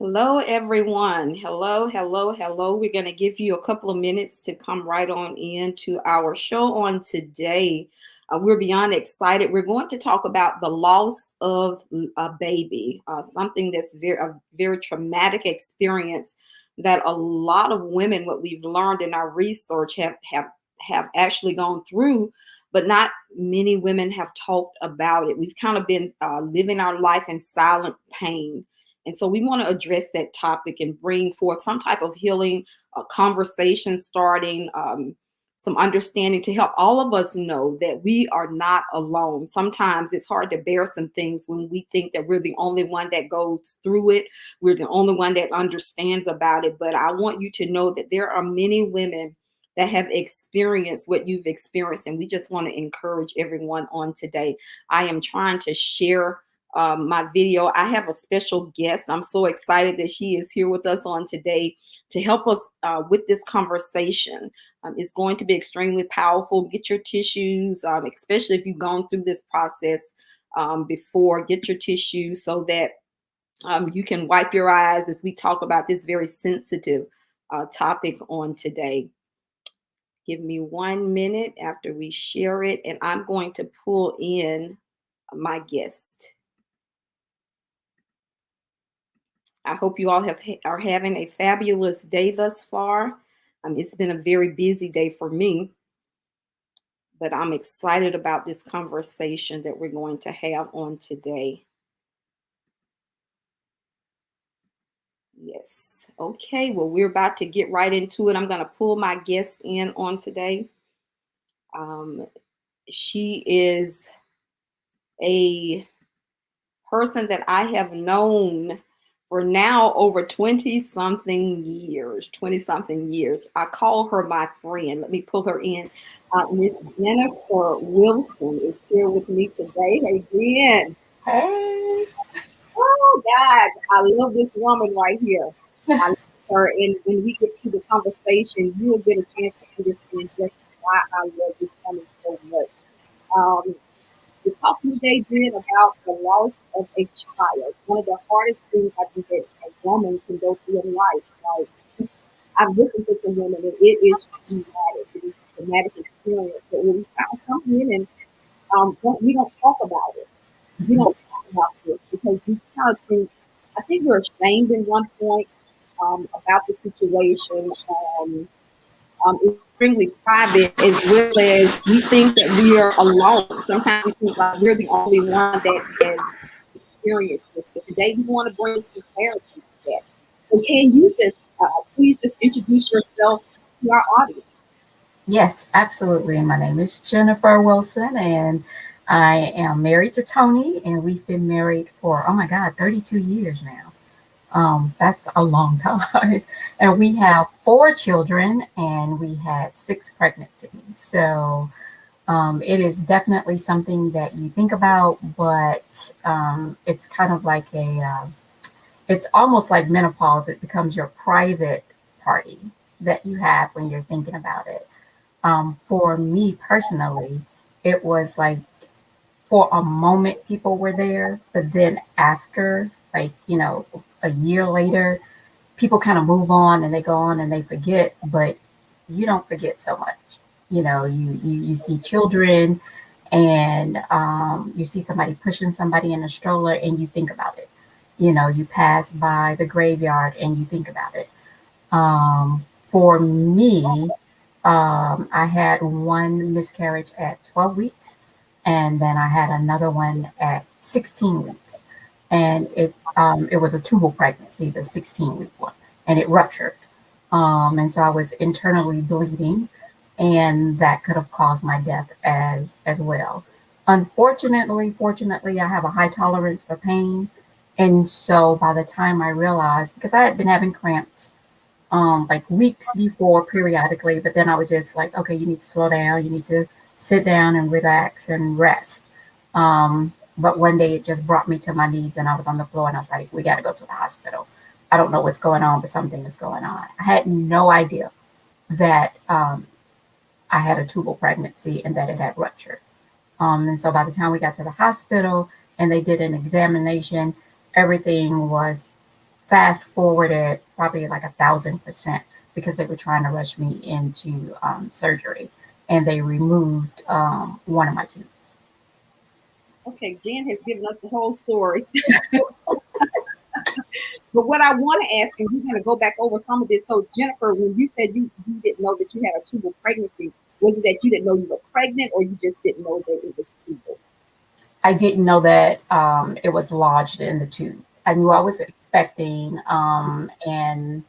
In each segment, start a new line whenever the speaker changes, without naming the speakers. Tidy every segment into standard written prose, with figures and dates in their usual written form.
Hello, everyone. Hello, hello, hello. We're going to give you a couple of minutes to come right on into our show on today. We're beyond excited. We're going to talk about the loss of a baby, something that's a very traumatic experience that a lot of women, what we've learned in our research, have actually gone through, but not many women have talked about it. We've kind of been living our life in silent pain, and so we want to address that topic and bring forth some type of healing conversation starting, some understanding to help all of us know that we are not alone. Sometimes it's hard to bear some things when we think that we're the only one that goes through it. We're the only one that understands about it. But I want you to know that there are many women that have experienced what you've experienced. And we just want to encourage everyone on today. I am trying to share my video. I have a special guest. I'm so excited that she is here with us on today to help us with this conversation. It's going to be extremely powerful. Get your tissues, especially if you've gone through this process before. Get your tissues so that you can wipe your eyes as we talk about this very sensitive topic on today. Give me 1 minute after we share it, and I'm going to pull in my guest. I hope you all are having a fabulous day thus far. It's been a very busy day for me, but I'm excited about this conversation that we're going to have on today. Yes. Okay. Well, we're about to get right into it. I'm going to pull my guest in on today. Um, she is a person that I have known for now over 20 something years. 20 something years. I call her my friend. Let me pull her in. Miss Jennifer Wilson is here with me today. Hey, Jen.
Hey.
Oh, God. I love this woman right here. I love her. And when we get to the conversation, you'll get a chance to understand just why I love this woman so much. Um, we're talking today, Jen, about the loss of a child. One of the hardest things I think that a woman can go through in life. Like, I've listened to some women, and it is traumatic. It is a traumatic experience. But when we found some women, we don't talk about it. We
Mhm.
don't talk about this because we kind of think, I think we're ashamed in one point about the situation. It's extremely private as well as we think that we are alone. Sometimes we think like we're the only one that has experienced this. So today we want to bring some clarity to that. So can you just please just introduce yourself to our audience?
Yes, absolutely. My name is Jennifer Wilson, and I am married to Tony, and we've been married for, oh my God, 32 years now. That's a long time. And we have four children, and we had six pregnancies. So it is definitely something that you think about, but it's kind of like it's almost like menopause. It becomes your private party that you have when you're thinking about it. For me personally, it was like for a moment people were there, but then after, like, a year later, people kind of move on and they go on and they forget, but you don't forget so much. You see children and you see somebody pushing somebody in a stroller and you think about it. You pass by the graveyard and you think about it. For me, I had one miscarriage at 12 weeks, and then I had another one at 16 weeks. And it was a tubal pregnancy, the 16-week one, and it ruptured. And so I was internally bleeding, and that could have caused my death as well. Fortunately, I have a high tolerance for pain. And so by the time I realized, because I had been having cramps like weeks before periodically, but then I was just like, okay, you need to slow down. You need to sit down and relax and rest. But one day it just brought me to my knees and I was on the floor and I was like, we got to go to the hospital. I don't know what's going on, but something is going on. I had no idea that I had a tubal pregnancy and that it had ruptured. And so by the time we got to the hospital and they did an examination, everything was fast forwarded probably like 1,000% because they were trying to rush me into surgery, and they removed one of my tubes.
Okay, Jen has given us the whole story. But what I want to ask, and we're going to go back over some of this. So, Jennifer, when you said you didn't know that you had a tubal pregnancy, was it that you didn't know you were pregnant, or you just didn't know that it was tubal?
I didn't know that it was lodged in the tube. I knew I was expecting, and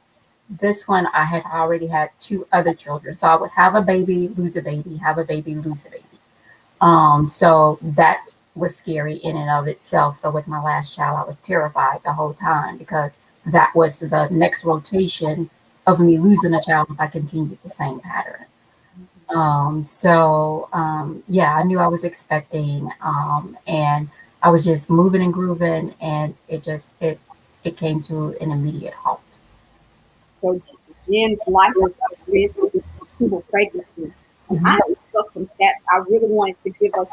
this one I had already had two other children, so I would have a baby, lose a baby, have a baby, lose a baby. So that was scary in and of itself. So with my last child, I was terrified the whole time because that was the next rotation of me losing a child if I continued the same pattern. Yeah, I knew I was expecting, and I was just moving and grooving, and it came to an immediate halt.
So Jen's life was at risk with this tubal pregnancy. And
Mhm.
I looked up some stats. I really wanted to give us,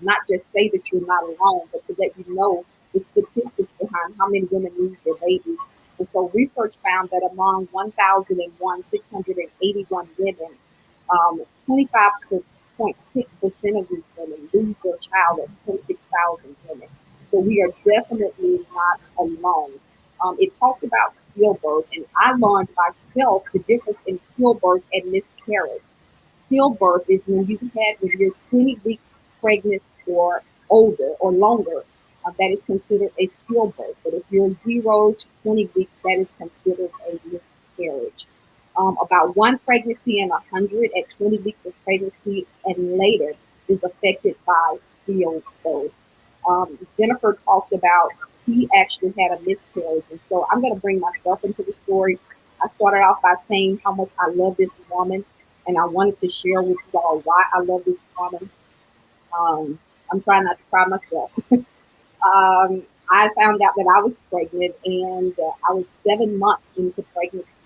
not just say that you're not alone, but to let you know the statistics behind how many women lose their babies. And so research found that among 1,681 women, 25.6% of these women lose their child. That's 26,000 women. So we are definitely not alone. It talks about stillbirth, and I learned myself the difference in stillbirth and miscarriage. Stillbirth is when you're 20 weeks pregnant or older or longer, that is considered a stillbirth. But if you're 0 to 20 weeks, that is considered a miscarriage. About one pregnancy in 100 at 20 weeks of pregnancy and later is affected by stillbirth. Jennifer talked about he actually had a miscarriage. And so I'm going to bring myself into the story. I started off by saying how much I love this woman, and I wanted to share with you all why I love this woman. I'm trying not to cry myself. I found out that I was pregnant, and I was 7 months into pregnancy,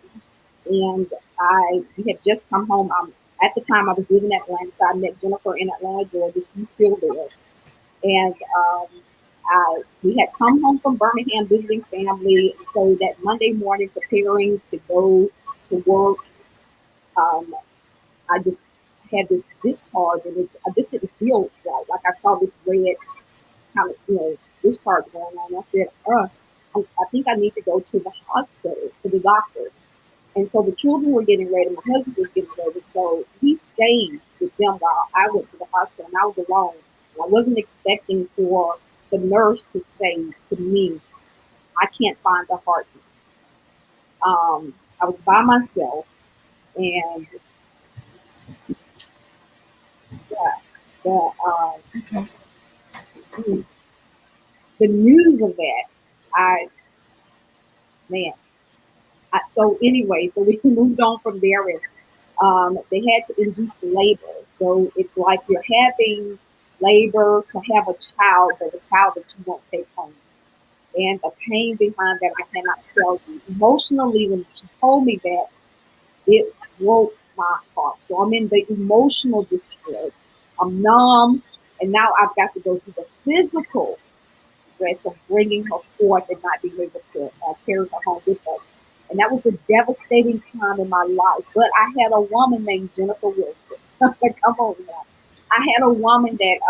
and we had just come home. At the time, I was living in Atlanta. So I met Jennifer in Atlanta, Georgia. She's still there, and we had come home from Birmingham visiting family. So that Monday morning, preparing to go to work, um, I just had this discharge, and I just didn't feel right. Like I saw this red kind of, discharge going on. I said, I think I need to go to the hospital, to the doctor. And so the children were getting ready. My husband was getting ready. So he stayed with them while I went to the hospital, and I was alone. And I wasn't expecting for the nurse to say to me, I can't find the heartbeat. I was by myself, and yeah, the,
Okay.
the news of that, I, man. So anyway, so we moved on from there, and they had to induce labor. So it's like you're having labor to have a child, but a child that you won't take home. And the pain behind that, I cannot tell you. Emotionally, when she told me that, it broke my heart. So I'm in the emotional distress. I'm numb, and now I've got to go through the physical stress of bringing her forth and not being able to carry her home with us. And that was a devastating time in my life. But I had a woman named Jennifer Wilson. Come on now. I had a woman that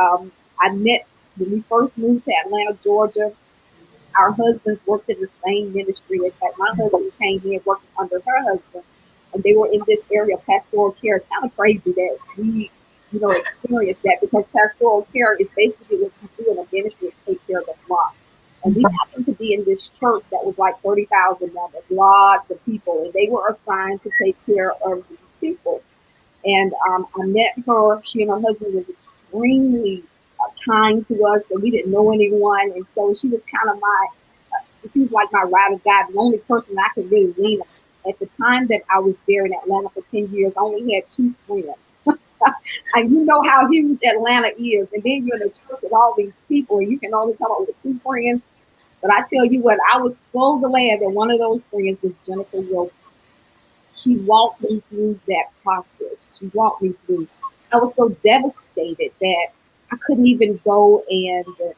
I met when we first moved to Atlanta, Georgia. Our husbands worked in the same ministry. In fact, my husband came in working under her husband, and they were in this area of pastoral care. It's kind of crazy that we, experienced that, because pastoral care is basically what you do in a ministry is take care of the flock. And we happened to be in this church that was like 30,000 members, lots of people, and they were assigned to take care of these people. And I met her. She and her husband was extremely kind to us, and we didn't know anyone. And so she was kind of she was like my ride or die, the only person I could really lean on. At the time that I was there in Atlanta for 10 years, I only had two friends. And you know how huge Atlanta is. And then you're in a church with all these people, and you can only come up with two friends. But I tell you what, I was so glad that one of those friends was Jennifer Wilson. She walked me through that process. She walked me through. I was so devastated that I couldn't even go and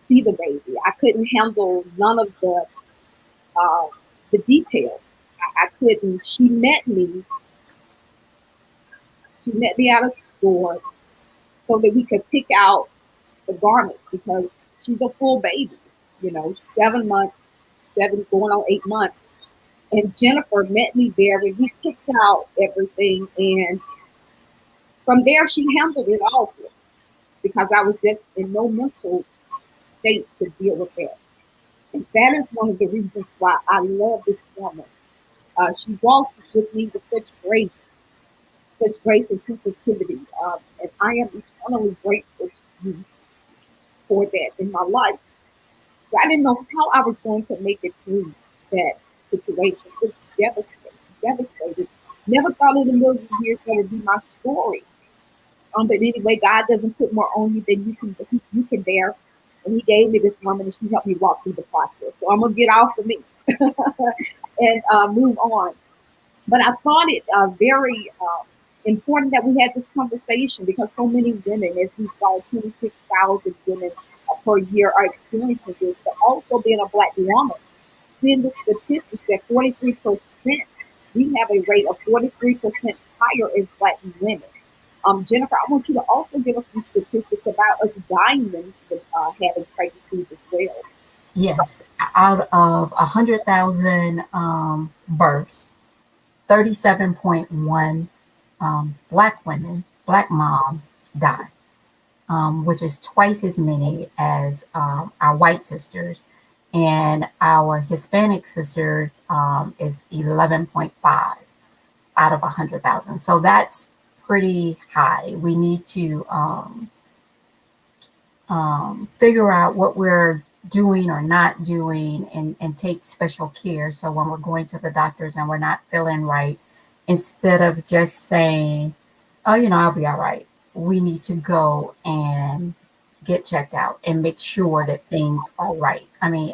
see the baby. I couldn't handle none of the uh, the details. I couldn't. She met me at a store so that we could pick out the garments because she's a full baby, 7 months, seven going on 8 months. And Jennifer met me there and we picked out everything. And from there, she handled it all for me because I was just in no mental state to deal with that. And that is one of the reasons why I love this woman. She walks with me with such grace and sensitivity. And I am eternally grateful to you for that in my life. I didn't know how I was going to make it through that situation. It was devastating, devastated. Never thought in a million years that would be my story. But anyway, God doesn't put more on you than you can bear. And He gave me this woman, and she helped me walk through the process. So I'm gonna get off of me and move on. But I thought it very important that we had this conversation because so many women, as we saw, 26,000 women per year are experiencing this, but also being a Black woman, seeing the statistics that 43%, we have a rate of 43% higher as Black women. Jennifer, I want you to also give us some statistics about us dying when having pregnancies as well.
Yes, out of 100,000 births, 37.1 Black women, Black moms die, which is twice as many as our white sisters. And our Hispanic sisters is 11.5 out of 100,000. So that's pretty high. We need to figure out what we're doing or not doing and take special care. So when we're going to the doctors and we're not feeling right, instead of just saying, oh, I'll be all right, we need to go and get checked out and make sure that things are right. I mean,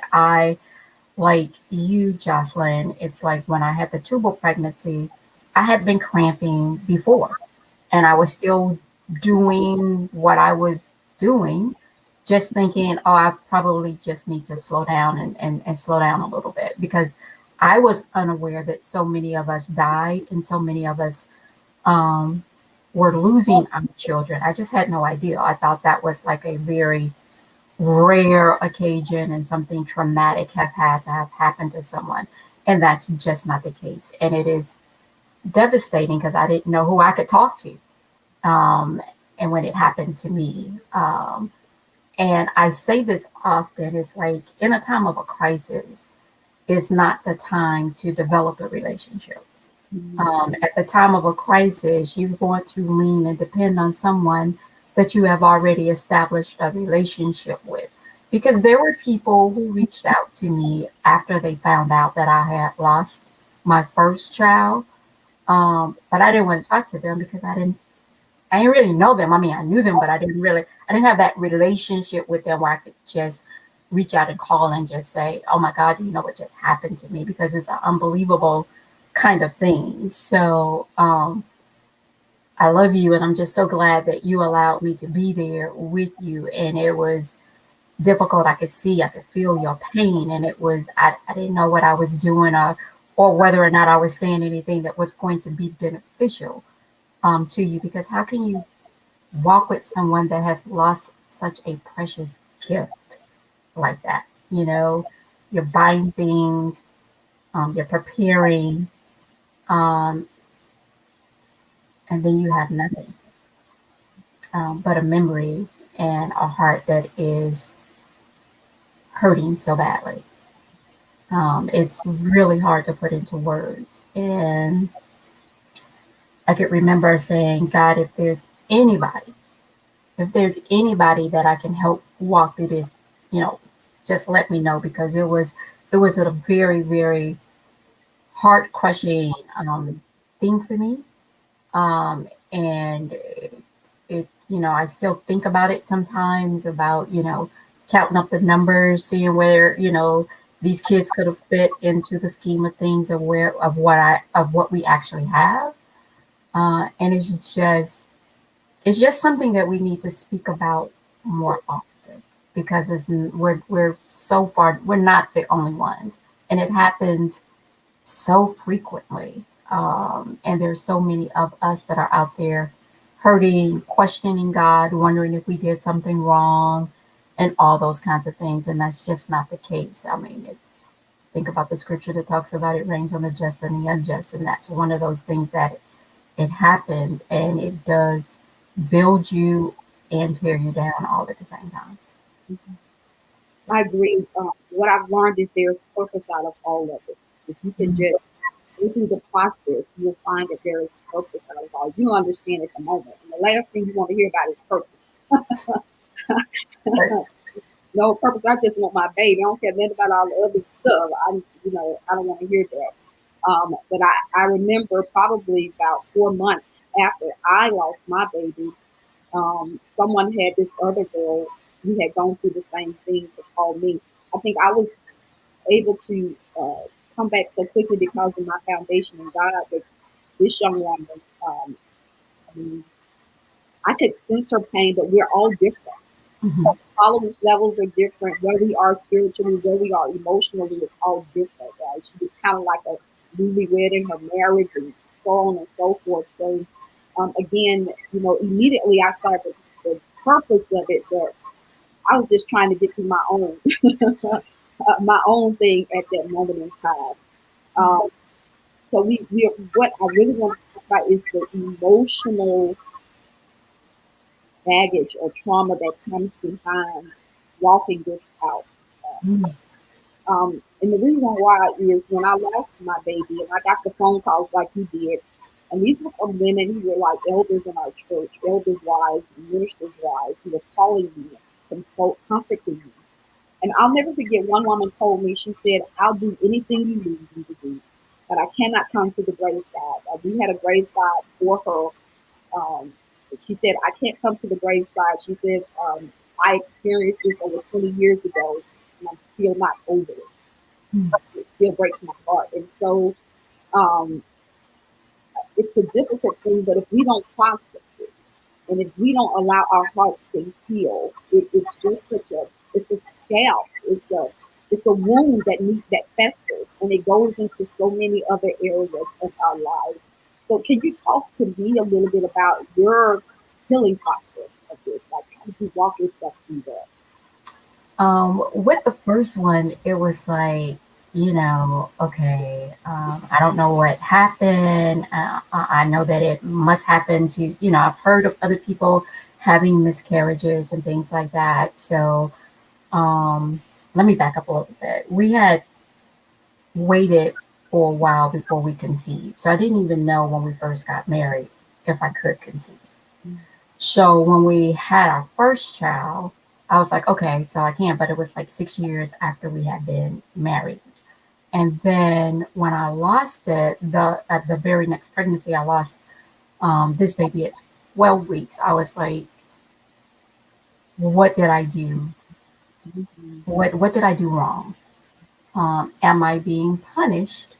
like you, Jocelyn, it's like when I had the tubal pregnancy, I had been cramping before and I was still doing what I was doing, just thinking, oh, I probably just need to slow down and slow down a little bit because I was unaware that so many of us died and so many of us um, were losing our children. I just had no idea. I thought that was like a very rare occasion and something traumatic have had to have happened to someone. And that's just not the case. And it is devastating because I didn't know who I could talk to. Um, and when it happened to me, and I say this often, it's like in a time of a crisis, is not the time to develop a relationship. At the time of a crisis, you want to lean and depend on someone that you have already established a relationship with. Because there were people who reached out to me after they found out that I had lost my first child. But I didn't want to talk to them because I didn't really know them. I mean, I knew them, but I didn't have that relationship with them where I could just reach out and call and just say, oh my God, you know what just happened to me? Because it's an unbelievable kind of thing. So I love you. And I'm just so glad that you allowed me to be there with you. And it was difficult. I could feel your pain. And I didn't know what I was doing or whether or not I was saying anything that was going to be beneficial to you. Because how can you walk with someone that has lost such a precious gift like that? You're buying things, you're preparing, um, and then you have nothing but a memory and a heart that is hurting so badly. It's really hard to put into words. And I could remember saying, God, if there's anybody that I can help walk through this, you know, just let me know because it was a very, very heart crushing thing for me. And I still think about it sometimes about, counting up the numbers, seeing where, these kids could have fit into the scheme of things of what we actually have. And it's just something that we need to speak about more often because we're so far, we're not the only ones. And it happens so frequently. And there's so many of us that are out there hurting, questioning God, wondering if we did something wrong, and all those kinds of things. And that's just not the case. I mean, it's think about the scripture that talks about it rains on the just and the unjust. And that's one of those things that it happens and it does build you and tear you down all at the same time.
Mhm. I agree. What I've learned is there's purpose out of all of it. If you can
Mhm.
just go through the process, you'll find that there is purpose out of all. You understand at the moment, and the last thing you want to hear about is purpose.
But,
No purpose. I just want my baby. I don't care nothing about all the other stuff. I don't want to hear that. But I remember probably about 4 months after I lost my baby, someone had this other girl who had gone through the same thing to call me. I think I was able to come back so quickly because of my foundation in God that this young woman, um, I mean, I could sense her pain, but we're all different.
mhm.
Tolerance levels are different. Where we are spiritually, where we are emotionally, is all different. Right? She was kind of like a newlywed in her marriage, and so on and so forth. So, again, immediately I saw the purpose of it, but I was just trying to get through my own my own thing at that moment in time. Um, so we what I really want to talk about is the emotional baggage or trauma that comes behind walking this out.
Mhm.
And the reason why is when I lost my baby and I got the phone calls like you did, and these were from women who were like elders in our church, elders' wives, ministers' wives, who were calling me, comforting me. And I'll never forget one woman told me, she said, I'll do anything you need me to do, but I cannot come to the graveside. We had a graveside for her. Um, she said, I can't come to the graveside. She says, I experienced this over 20 years ago, and I'm still not over it. It still breaks my heart. And so um, it's a difficult thing, but if we don't process it, and if we don't allow our hearts to heal, it's just it's a scalp. It's a wound that festers, and it goes into so many other areas of our lives. So, can you talk to me a little bit about your healing process of this? Like, how did you walk yourself through that?
With the first one, it was like, okay, I don't know what happened. I know that it must happen to, I've heard of other people having miscarriages and things like that. So, um, let me back up a little bit. We had waited for a while before we conceived. So I didn't even know when we first got married if I could conceive. So when we had our first child, I was like, okay, so I can, but it was like 6 years after we had been married. And then when I lost it, the at the very next pregnancy, I lost this baby at 12 weeks. I was like, what did I do?
Mhm.
What did I do wrong? Am I being punished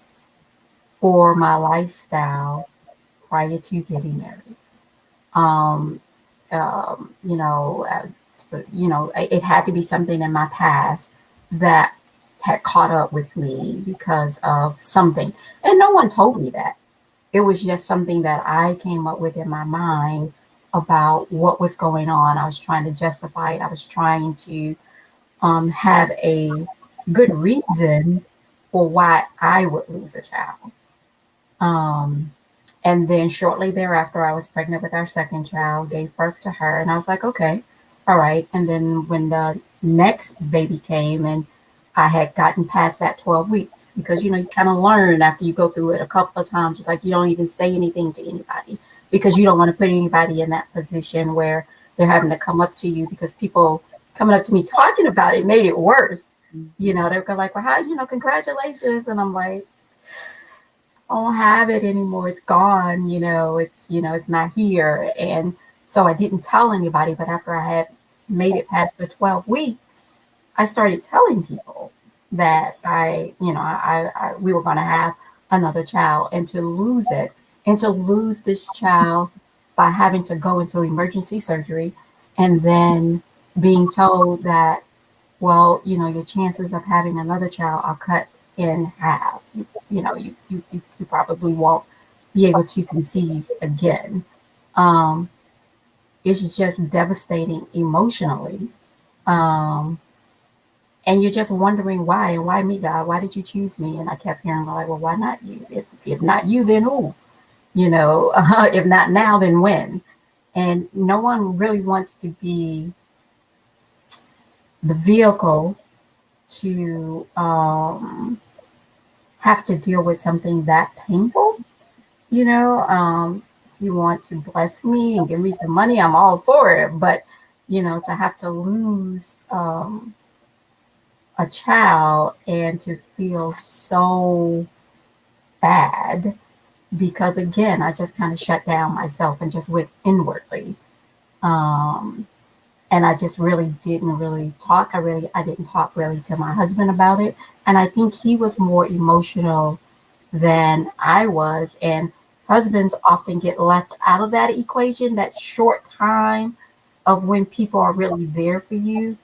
for my lifestyle prior to getting married? Um, um, you know, uh, it had to be something in my past that had caught up with me because of something. And no one told me that. It was just something that I came up with in my mind about what was going on. I was trying to justify it. I was trying to have a good reason for why I would lose a child. Um, and then shortly thereafter, I was pregnant with our second child, gave birth to her, and I was like, okay, all right. And then when the next baby came, and I had gotten past that 12 weeks, because you kind of learn after you go through it a couple of times, like you don't even say anything to anybody because you don't want to put anybody in that position where they're having to come up to you because people coming up to me talking about it made it worse. They're like, well, how, congratulations. And I'm like, I don't have it anymore. It's gone. It's not here. And so I didn't tell anybody. But after I had made it past the 12 weeks, I started telling people that we were going to have another child, and to lose it, and to lose this child by having to go into emergency surgery, and then being told that, well, your chances of having another child are cut in half. You probably won't be able to conceive again. Um, it's just devastating emotionally. Um, and you're just wondering why, and why me, God? Why did you choose me? And I kept hearing like, well, why not you? If not you, then who? If not now, then when? And no one really wants to be the vehicle to have to deal with something that painful. If you want to bless me and give me some money, I'm all for it. But to have to lose a child and to feel so bad because again, I just kind of shut down myself and just went inwardly. Um, and I just really didn't really talk. I didn't talk really to my husband about it. And I think he was more emotional than I was. And husbands often get left out of that equation, that short time of when people are really there for you.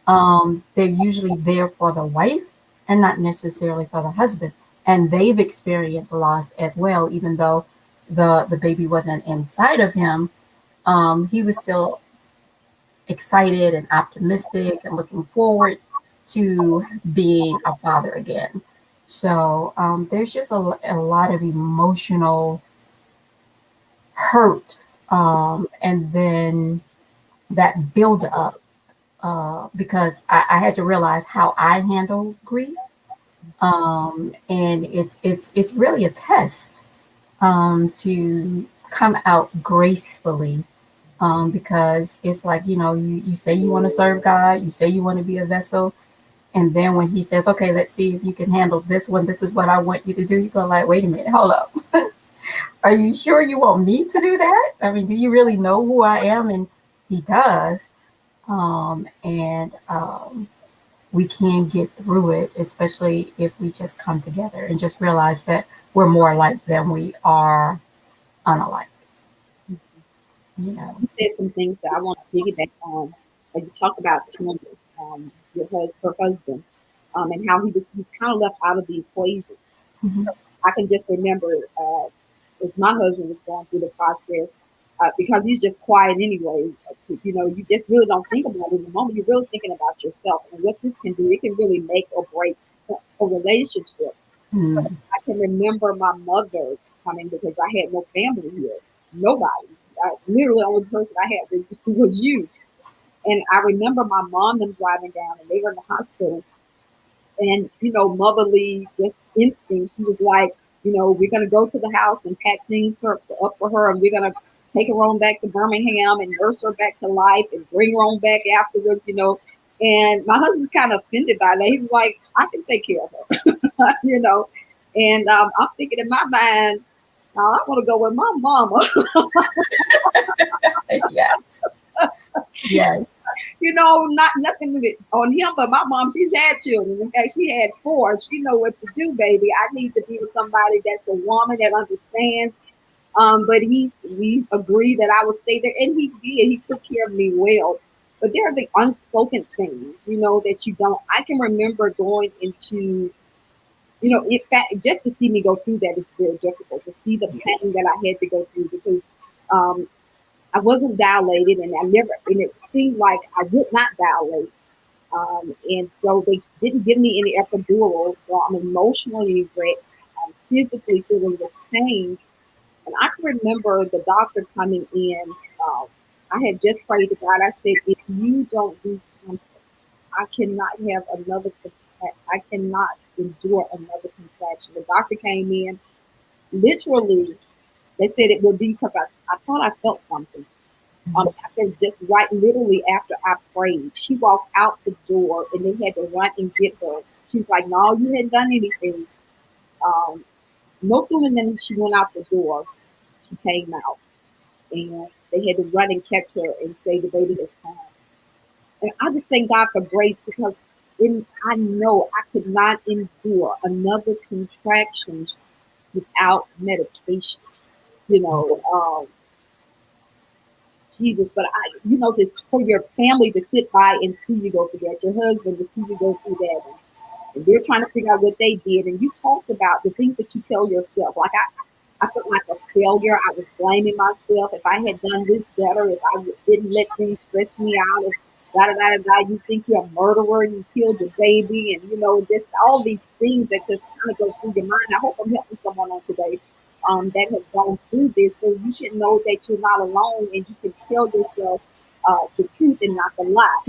They're usually there for the wife and not necessarily for the husband. And they've experienced loss as well, even though the baby wasn't inside of him. He was still excited and optimistic and looking forward to being a father again. So there's just a lot of emotional hurt, and then that build up because I had to realize how I handle grief, and it's really a test to come out gracefully because it's like you say you want to serve God, you say you want to be a vessel, and then when He says, "Okay, let's see if you can handle this one. This is what I want you to do." You go like, "Wait a minute, hold up. Are you sure you want me to do that? I mean, do you really know who I am?" And He does, and we can get through it, especially if we just come together and just realize that we're more alike than we are unalike. You know.
You said some things that I want to piggyback on. You talk about Tony, her husband, and how he's kind of left out of the equation.
Mhm.
I can just remember as my husband was going through the process, because he's just quiet anyway. You just really don't think about it in the moment. You're really thinking about yourself and what this can do. It can really make or break a relationship.
Mm.
I can remember my mother coming because I had no family here, nobody. Literally, the only person I had was you. And I remember my mom them driving down, and they were in the hospital, and motherly just instinct. She was like, we're gonna go to the house and pack things up for her, and we're gonna take her on back to Birmingham and nurse her back to life and bring her on back afterwards. And my husband's kind of offended by that. He was like, I can take care of her, And I'm thinking in my mind, now I want to go with my mama.
Yes. Yes.
Not nothing on him, but my mom, she's had children. In fact, she had four. She know what to do, baby. I need to be with somebody that's a woman that understands. But he agreed that I would stay there, and he did. He took care of me well. But there are the unspoken things, that you don't. I can remember going into, in fact, just to see me go through that is very difficult. To see the
Yes.
pain that I had to go through because um, I wasn't dilated, and it seemed like I would not dilate. And so they didn't give me any epidural, so I'm emotionally wrecked. I'm physically feeling this pain. And I can remember the doctor coming in. Um, I had just prayed to God. I said, if you don't do something, I cannot have another, I cannot endure another contraction. The doctor came in, literally, they said it would be because I thought I felt something. After just right, literally after I prayed, she walked out the door and they had to run and get her. She's like, "No, you hadn't done anything." Um, no sooner than she went out the door, she came out, and they had to run and catch her and say the baby is home. And I just thank God for grace because I know I could not endure another contraction without medication. You know, Jesus, but just for your family to sit by and see you go through that, your husband to see you go through that, and they're trying to figure out what they did. And you talked about the things that you tell yourself. Like I felt like a failure. I was blaming myself. If I had done this better, if I didn't let things stress me out, if da da da da da, you think you're a murderer, you killed your baby, and just all these things that just kind of go through your mind. I hope I'm helping someone on today that has gone through this. So you should know that you're not alone, and you can tell yourself the truth and not the lie.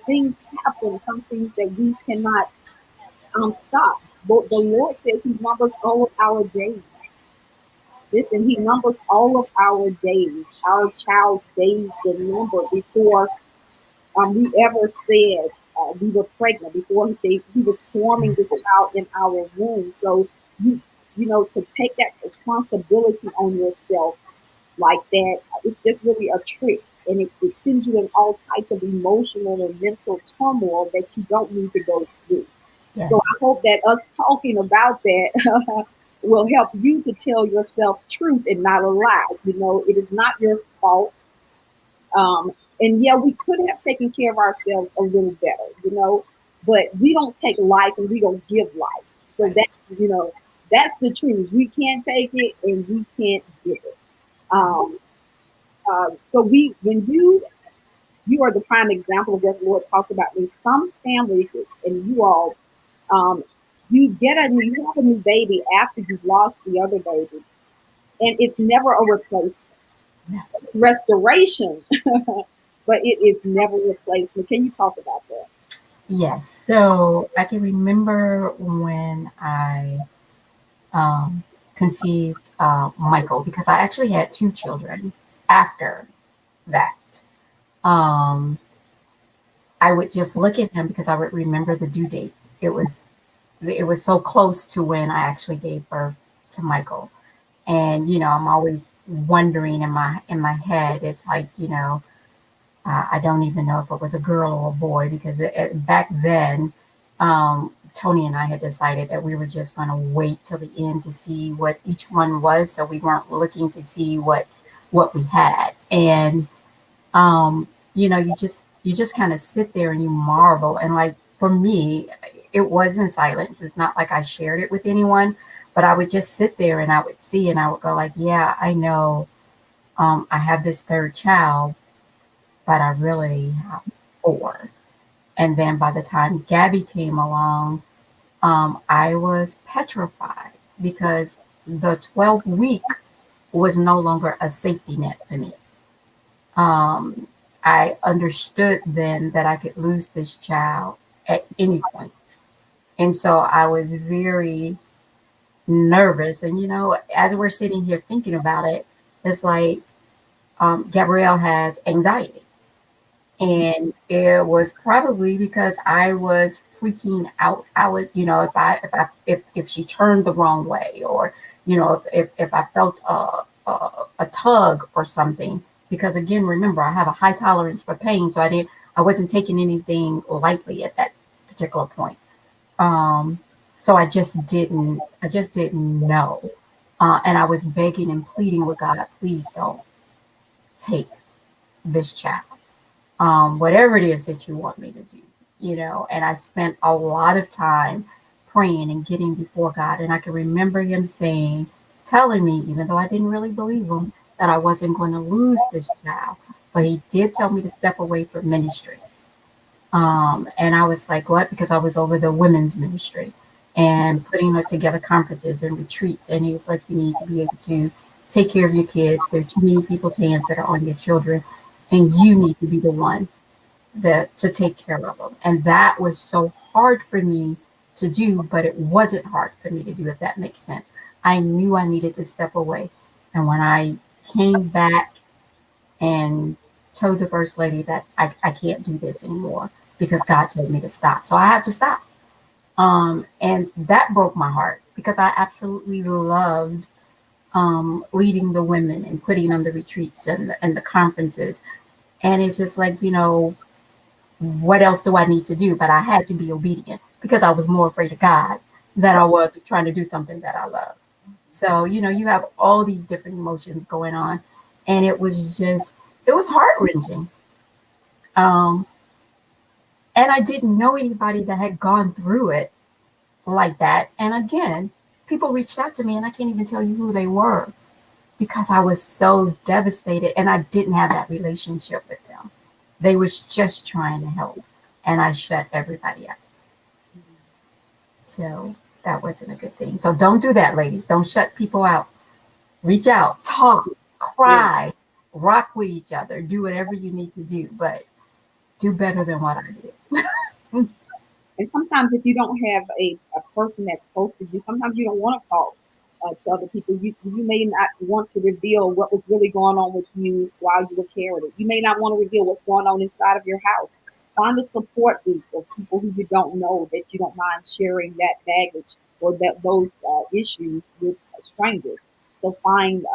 Things happen. Some things that we cannot stop. But the Lord says He numbers all of our days. Listen, He numbers all of our days. Our child's days were numbered before we ever said we were pregnant, before He was forming this child in our womb. So you to take that responsibility on yourself like that, it's just really a trick. And it sends you in all types of emotional and mental turmoil that you don't need to go through. So
Yes.
I hope that us talking about that will help you to tell yourself truth and not a lie. It is not your fault. And yeah, we could have taken care of ourselves a little better, but we don't take life and we don't give life. So
Right.
that's the truth. We can't take it and we can't give it. Um, so when you are the prime example of what the Lord talked about. In some families, and you all, um, you have a new baby after you've lost the other baby, and it's never a replacement.
Yeah.
It's restoration, but it is never a replacement. Can you talk about that?
Yes. So I can remember when I um, conceived Michael, because I actually had two children after that. Um, I would just look at him because I would remember the due date. It was it was so close to when I actually gave birth to Michael. And I'm always wondering in my head. It's like, I don't even know if it was a girl or a boy, because back then, Tony and I had decided that we were just going to wait till the end to see what each one was, so we weren't looking to see what we had. And you just kind of sit there and you marvel. And like for me, it was in silence. It's not like I shared it with anyone, but I would just sit there and I would see and I would go like, yeah, I know, I have this third child, but I really have four. And then by the time Gabby came along, I was petrified because the 12th week was no longer a safety net for me. Um, I understood then that I could lose this child at any point. And so I was very nervous. And, as we're sitting here thinking about it, it's like Gabrielle has anxiety. And it was probably because I was freaking out. I was, if she turned the wrong way, or if I felt a tug or something. Because again, remember, I have a high tolerance for pain, so I wasn't taking anything lightly at that particular point. Um, so I just didn't know, and I was begging and pleading with God, please don't take this child, whatever it is that you want me to do, And I spent a lot of time praying and getting before God. And I can remember Him telling me, even though I didn't really believe Him, that I wasn't going to lose this child. But He did tell me to step away from ministry. And I was like, what? Because I was over the women's ministry and putting together conferences and retreats. And He was like, you need to be able to take care of your kids. There are too many people's hands that are on your children, and you need to be the one that to take care of them. And that was so hard for me to do, but it wasn't hard for me to do, if that makes sense. I knew I needed to step away. And when I came back and told the first lady that I can't do this anymore because God told me to stop. So I have to stop. And that broke my heart because I absolutely loved leading the women and putting on the retreats and the conferences. And it's just like, what else do I need to do? But I had to be obedient because I was more afraid of God than I was of trying to do something that I love. So, you have all these different emotions going on. And it was heart wrenching. Um, And I didn't know anybody that had gone through it like that. And again, people reached out to me and I can't even tell you who they were because I was so devastated and I didn't have that relationship with them. They was just trying to help and I shut everybody out. So that wasn't a good thing. So don't do that, ladies. Don't shut people out. Reach out, talk,
Yeah.
cry, rock with each other, do whatever you need to do, but do better than what I did.
And sometimes, if you don't have a person that's close to you, sometimes you don't want to talk to other people. You may not want to reveal what was really going on with you while you were carrying it. You may not want to reveal what's going on inside of your house. Find a support group of people who you don't know that you don't mind sharing that baggage or that those issues with strangers. So find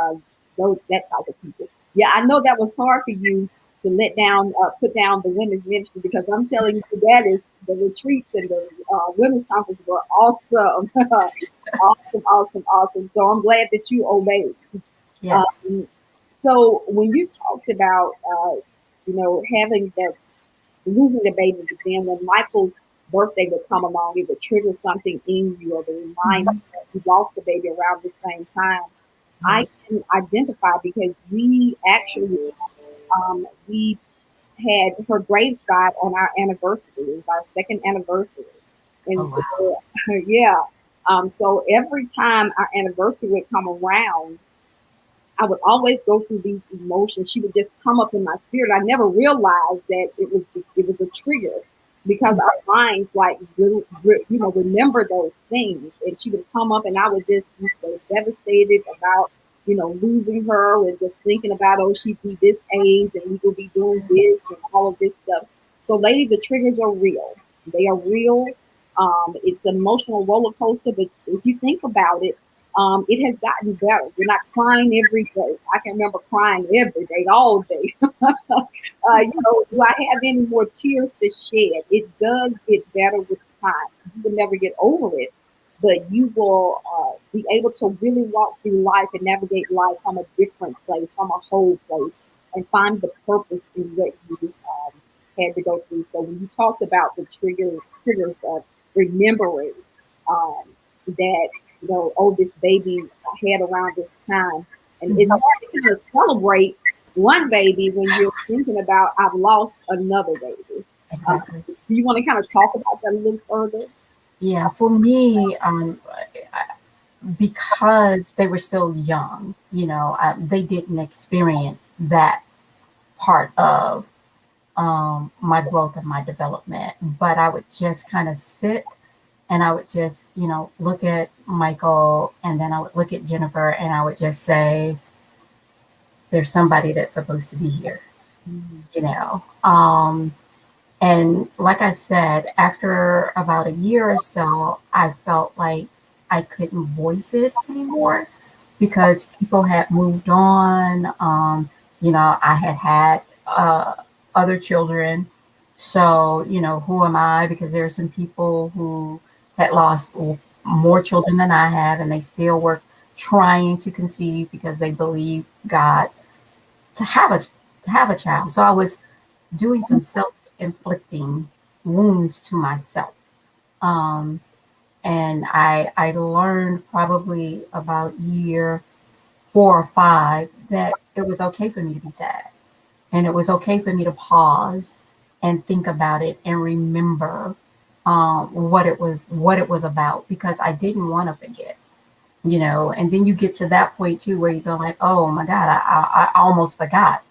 those that type of people. Yeah, I know that was hard for you to let down, put down the women's ministry because I'm telling you, that is the retreats and the women's conference were awesome, awesome, awesome, awesome. So I'm glad that you obeyed.
Yes.
Um, so when you talked about, having the losing the baby, but then when Michael's birthday would come along, it would trigger something in you or the reminder
Mm-hmm.
that you lost the baby around the same time. I
Right.
can identify because we actually we had her graveside on our anniversary. It was our second anniversary. And
Oh,
so,
wow.
yeah. So every time our anniversary would come around, I would always go through these emotions. She would just come up in my spirit. I never realized that it was a trigger because our minds like remember those things. And she would come up, and I would just be so devastated about losing her and just thinking about she'd be this age and we will be doing this and all of this stuff. So, lady, the triggers are real. They are real. It's an emotional roller coaster, but if you think about it, it has gotten better. We're not crying every day. I can remember crying every day, all day. Do I have any more tears to shed? It does get better with time. You will never get over it, but you will be able to really walk through life and navigate life from a different place, from a whole place, and find the purpose in what you had to go through. So when you talked about the triggers of remembering um, that this baby I had around this time, and it's
Mm-hmm.
hard to kind of celebrate one baby when you're thinking about I've lost another baby.
Exactly.
Do you want to kind of talk about that a little further?
Yeah, for me, because they were still young, they didn't experience that part of my growth and my development. But I would just kind of sit and I would just, look at Michael and then I would look at Jennifer and I would just say, there's somebody that's supposed to be here,
Mhm.
you know. And like I said, after about a year or so, I felt like I couldn't voice it anymore because people had moved on. I had other children. So, who am I? Because there are some people who had lost more children than I have, and they still were trying to conceive because they believe God to have a to have a child. So I was doing some self-inflicting wounds to myself. Um, and I learned probably about year 4 or 5 that it was okay for me to be sad. And it was okay for me to pause and think about it and remember what it was about because I didn't want to forget. And then you get to that point too where you go like, oh my God, I almost forgot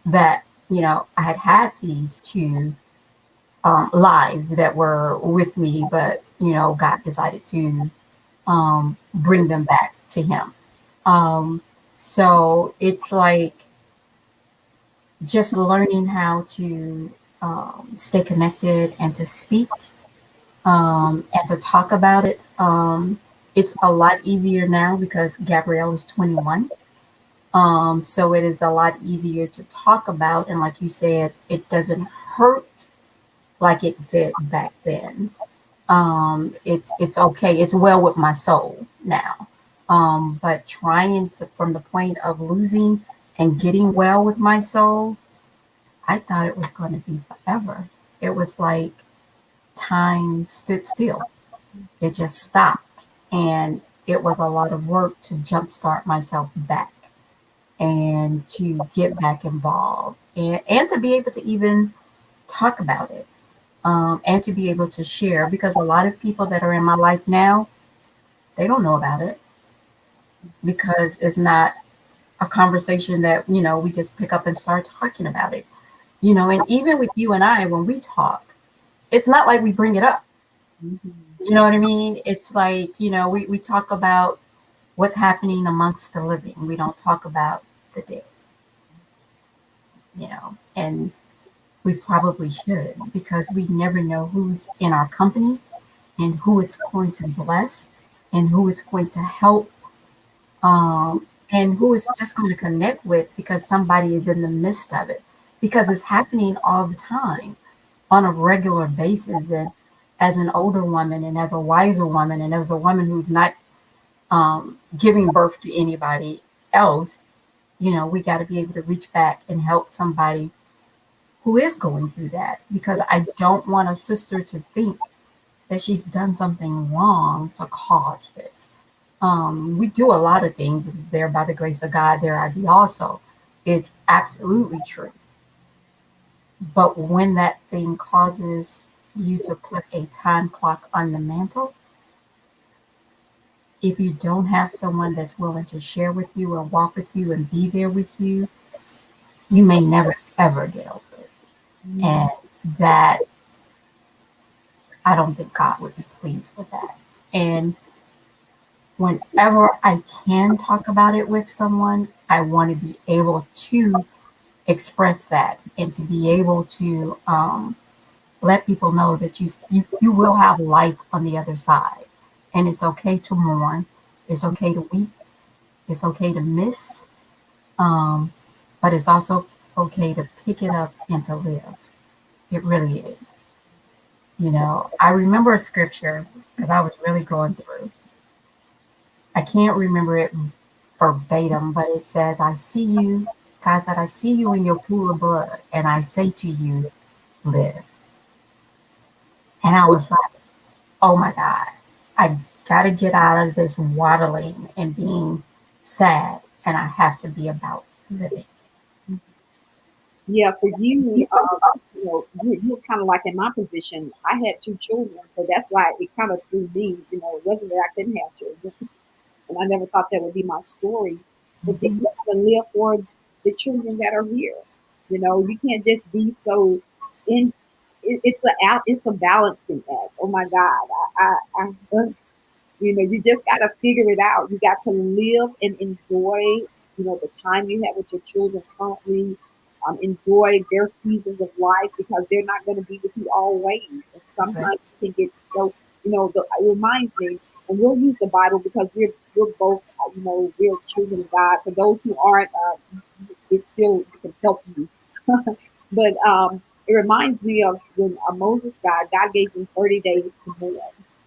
that I had these two lives that were with me, but God decided to bring them back to Him. Um, so it's like just learning how to stay connected and to speak and to talk about it. It's a lot easier now because Gabrielle is 21. So it is a lot easier to talk about. And like you said, it doesn't hurt like it did back then. It's okay. It's well with my soul now. But trying to, from the point of losing and getting well with my soul, I thought it was going to be forever. It was like time stood still. It just stopped. And it was a lot of work to jumpstart myself back and to get back involved and to be able to even talk about it, and to be able to share, because a lot of people that are in my life now, they don't know about it because it's not a conversation that, we just pick up and start talking about it. And even with you and I, when we talk, it's not like we bring it up.
Mhm.
You know what I mean? It's like, we talk about what's happening amongst the living. We don't talk about the dead, and we probably should, because we never know who's in our company and who it's going to bless and who it's going to help, and who it's just going to connect with because somebody is in the midst of it, because it's happening all the time on a regular basis. And as an older woman and as a wiser woman and as a woman who's not giving birth to anybody else, we got to be able to reach back and help somebody who is going through that, because I don't want a sister to think that she's done something wrong to cause this. We do a lot of things there by the grace of God. There I be also. It's absolutely true. But when that thing causes you to put a time clock on the mantle, if you don't have someone that's willing to share with you and walk with you and be there with you, you may never ever get over it.
Mhm.
And that, I don't think God would be pleased with that. And whenever I can talk about it with someone, I want to be able to express that and to be able to let people know that you will have life on the other side, and it's okay to mourn, it's okay to weep, it's okay to miss, um, but it's also okay to pick it up and to live. It really is. I remember a scripture because I was really going through. I can't remember it verbatim, but it says, "I see you." God said, "I see you in your pool of blood, and I say to you, live." And I was like, oh my God, I got to get out of this waddling and being sad, and I have to be about living.
Yeah, for you, you're kind of like in my position. I had two children, so that's why it kind of threw me. It wasn't that I couldn't have children, and I never thought that would be my story. But then
Mhm.
you have to live for the children that are here. You can't just be so in. It's a balancing act. Oh my God, you just got to figure it out. You got to live and enjoy, the time you have with your children currently. Enjoy their seasons of life because they're not going to be with you always. And
That's right.
sometimes you can get so, it reminds me, and we'll use the Bible because we're both, we're children of God. For those who aren't, it still can help you. But it reminds me of when Moses died, God gave him 30 days to mourn.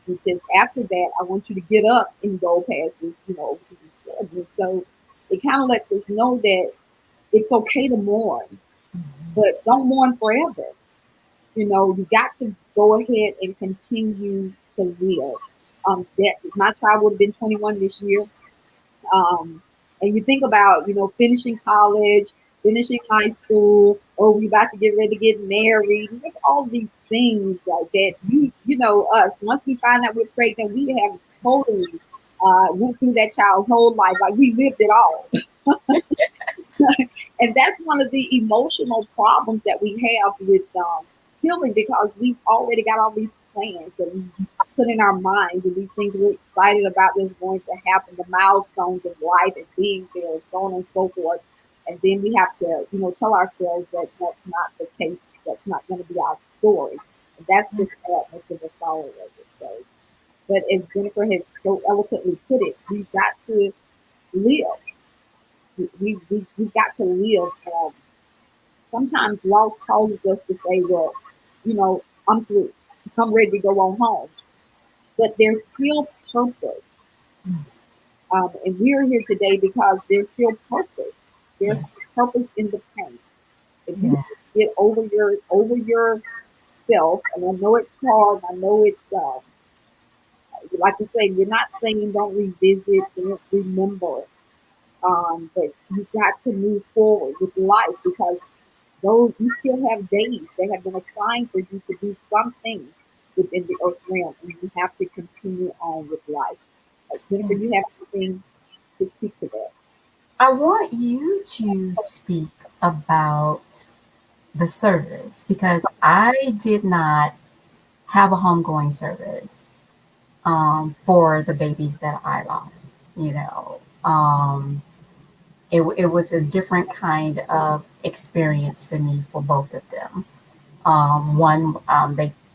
He says, after that, I want you to get up and go past this, over to these judgments. So it kind of lets us know that it's okay to mourn, but don't mourn forever. You got to go ahead and continue to live. That my child would have been 21 this year. And you think about, finishing college, finishing high school, or we about to get ready to get married. There's all these things like that. Us, once we find out we're pregnant, we have totally went through that child's whole life. Like we lived it all. And that's one of the emotional problems that we have with healing because we've already got all these plans that we put in our minds and these things we're excited about that's going to happen, the milestones of life and being there, and so on and so forth. And then we have to, tell ourselves that that's not the case. That's not going to be our story. And that's the sadness and the sorrow of it. So, but as Jennifer has so eloquently put it, we've got to live. We've got to live. Sometimes loss causes us to say, well, I'm through. I'm ready to go on home. But there's still purpose. And we're here today because there's still purpose. There's
Yeah.
purpose in the pain. If you
Yeah.
get over your yourself, and I know it's hard. I know it's like you say, you're not saying don't revisit, don't remember, but you got to move forward with life because though you still have days that have been assigned for you to do something within the earth realm, and you have to continue on with life. Jennifer, you
Yes.
have anything to speak to that?
I want you to speak about the service because I did not have a homegoing service for the babies that I lost. You know, it was a different kind of experience for me for both of them. One,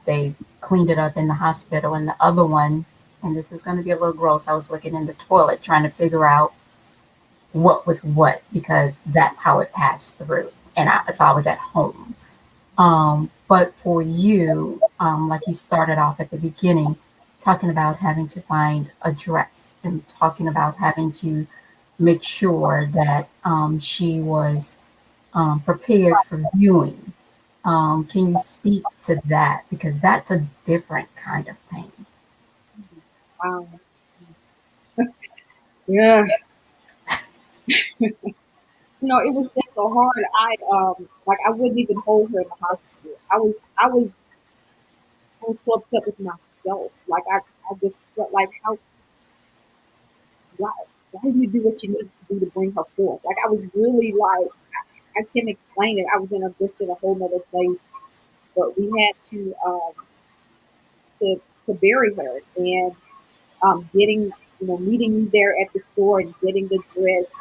they cleaned it up in the hospital, and the other one, and this is going to be a little gross. I was looking in the toilet trying to figure out what was what because that's how it passed through, and so I was at home. But for you, like you started off at the beginning, talking about having to find a dress and talking about having to make sure that she was prepared for viewing. Can you speak to that? Because that's a different kind of pain.
Um, yeah, it was just so hard. Like I wouldn't even hold her in the hospital. I was so upset with myself. Like I just felt like why why didn't you do what you needed to do to bring her forth? Like I was really like I can't explain it. I was just in a whole nother place. But we had to bury her and getting meeting me there at the store and getting the dress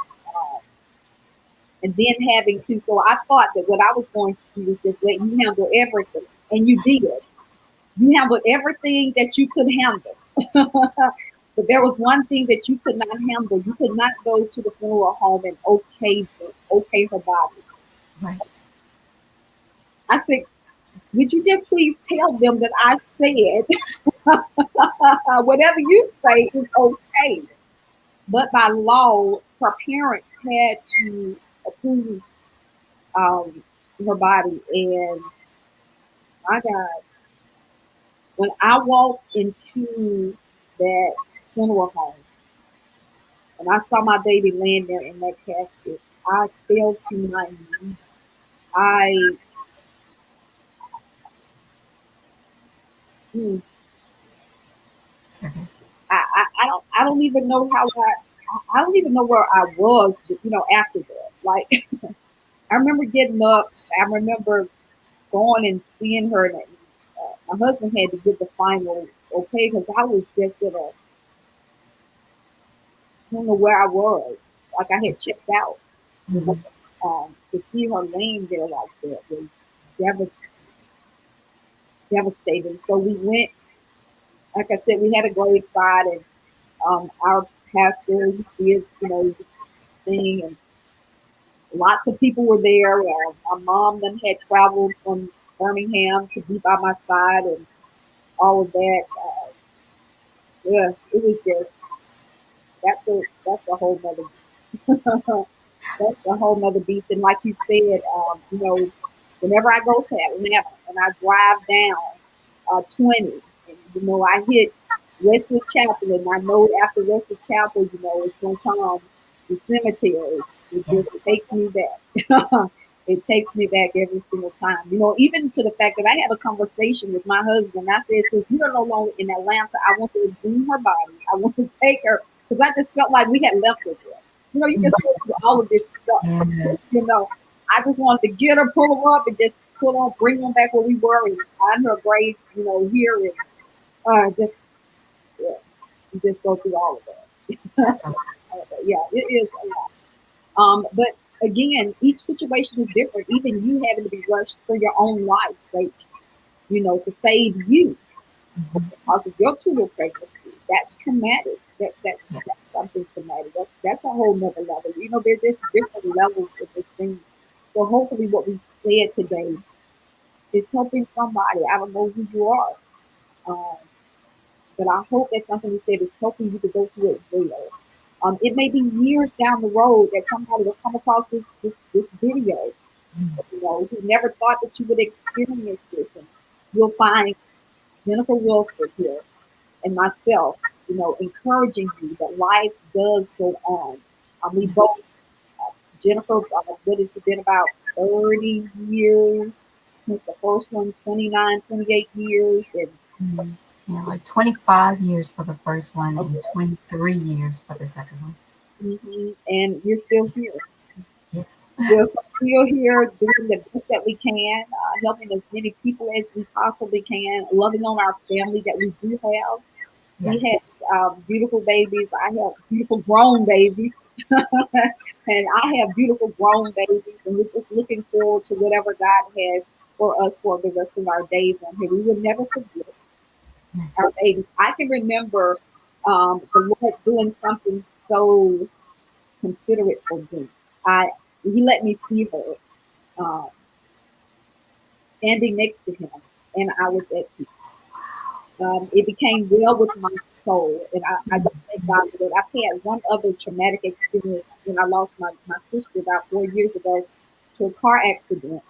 and then having to. So I thought that what I was going to do was just let you handle everything, and you did. You handled everything that you could handle. But there was one thing that you could not handle. You could not go to the funeral home and okay her body.
Right.
I said, would you just please tell them that I said whatever you say is okay? But by law, her parents had to approve um, her body. And my God, when I walked into that funeral home and I saw my baby laying there in that casket, I fell to my knees. I, mm,
Okay.
I don't even know I don't even know where I was, after that. Like, I remember getting up. I remember going and seeing her. And my husband had to give the final okay because I was just I don't know where I was. Like I had checked out. But,
Mhm.
to see her laying there like that was devas- devastating. So we went, like I said, we had a graveside, and our pastor he did, his thing, and lots of people were there. My mom then had traveled from Birmingham to be by my side, and all of that. Yeah, it was just that's a whole nother beast. That's a whole nother beast. And like you said, whenever I go to Atlanta and I drive down 20, and I hit Wesley Chapel, and I know after Wesley Chapel, it's gonna come the cemetery. It just
Yes.
takes me back. It takes me back every single time. Even to the fact that I had a conversation with my husband. I said, since you are no longer in Atlanta, I want to exhume her body. I want to take her because I just felt like we had left her there. You just go through all of this stuff.
Yes.
You know, I just wanted to get her, pull her up, and just pull on, bring them back where we were, and find her grave, here, and just yeah, you just go through all of that.
That's a lot.
All of that. Yeah, it is a lot. But again, each situation is different. Even you having to be rushed for your own life's sake, to save you
Mhm.
because of your two pregnancy. That's traumatic.
Yeah.
That's something traumatic. That's a whole nother level. There's just different levels of this thing. So hopefully, what we said today is helping somebody. I don't know who you are, um, but I hope that something we said is helping you to go through it well. It may be years down the road that somebody will come across this video, who never thought that you would experience this. you'll find Jennifer Wilson here and myself, encouraging you that life does go on. We both, Jennifer, what has it been about 30 years since the first one, 29, 28 years. And
Mhm. Yeah, like 25 years for the first one and
okay,
23 years for the second one.
and you're still here.
Yes.
We're still here doing the best that we can, helping as many people as we possibly can, loving on our family that we do have.
Yeah.
We have beautiful babies. I have beautiful grown babies. And I have beautiful grown babies. And we're just looking forward to whatever God has for us for the rest of our days on here. We will never forget our babies. I can remember the Lord doing something so considerate for me. I He let me see her uh, standing next to him, and I was at peace. It became well with my soul, and I just thank God for that. I've had one other traumatic experience when I lost my sister about 4 years ago to a car accident.